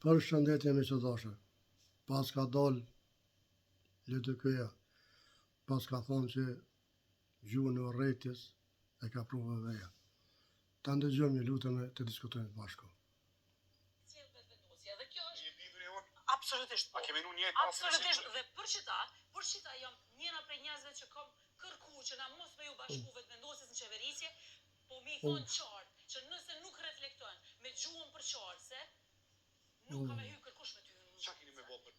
Për shëndetje me që dashër, pas ka dal LDK-ja, pas ka thonë që gjuhën e urrejtjes e ka pru veja. Ta ndëgjojmë një lutëm e të diskutojmë bashko. Dhe kjo është absolutisht po. Absolutisht dhe për qita jam njëra prej njerëzve që kam kërku që na mos me ju bashku vetëvendosjes në qeverisje, po mi thonë qartë që nëse nuk reflektojnë me gjuhën përqartëse, nuk ka me hy kërkush me ty. Qa keni me bo për?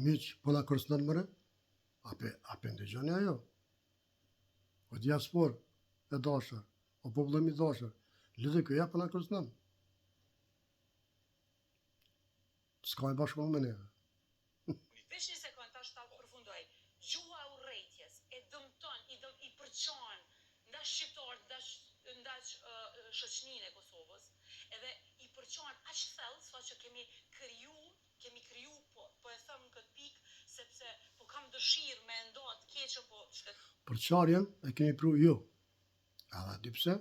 Miq, po na kërcënon mëre? Ape ndëgjoni ajo? O diaspor e dashër, o popullëm i dashër, LDK-ja po na kërcënon. S'ka e bashkëpunë me neve. Veç një sekund, tash ta përfundoj. Gjuha e urrejtjes e dëmton, i përçon ndash shqiptarët, ndash shoqërinë e Kosovës, edhe i përçon aq thellë sa që kemi kriju, po e them në këtë pikë, sepse po kam dëshirë me nda të keqën, po përçarjen e kemi pru ju. Edhe di pse?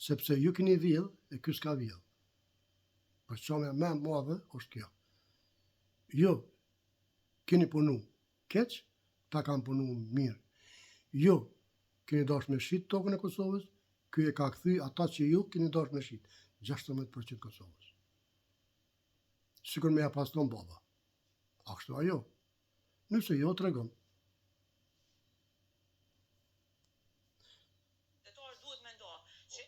Sepse ju keni vjedh e ky s'ka vjedh. Përçarja më e madhe është kjo. Ju keni punu keq, ta kanë punu mirë. Ju keni dash me shit tokën e Kosovës, ky e ka kthy ata që ju keni dash me shit, 16% Kosovës. Sikur me ja paston baba. Ashtu ajo. Nëse jo, tregon. Detar duhet me nda që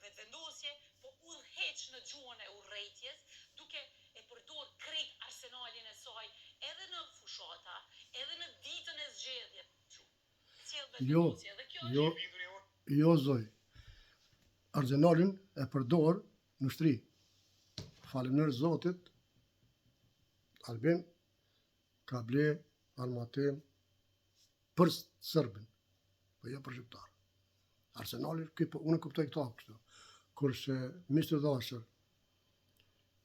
vetëvendosje po udhëheq në gjuhën e urrejtjes, duke e përdor krejt arsenalin e saj, edhe në fushata, edhe në ditën e zgjedhjes. Jo zoj. Arsenalin e përdor në shtri. Faleminderit Zotit, Albin ka ble armatim për Serbin, po jo për shqiptar. Arsenali, unë kuptoj këta kështu. Kurse miqtë e dashur,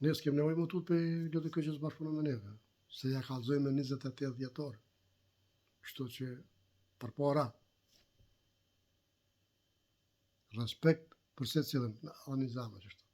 ne s'kem nevojë më tut për LDK-s bashkëpunon me neve, se ja kallëzojmë me 28 vjetor. Kështu që përpara respekt për secilin, anizama që është.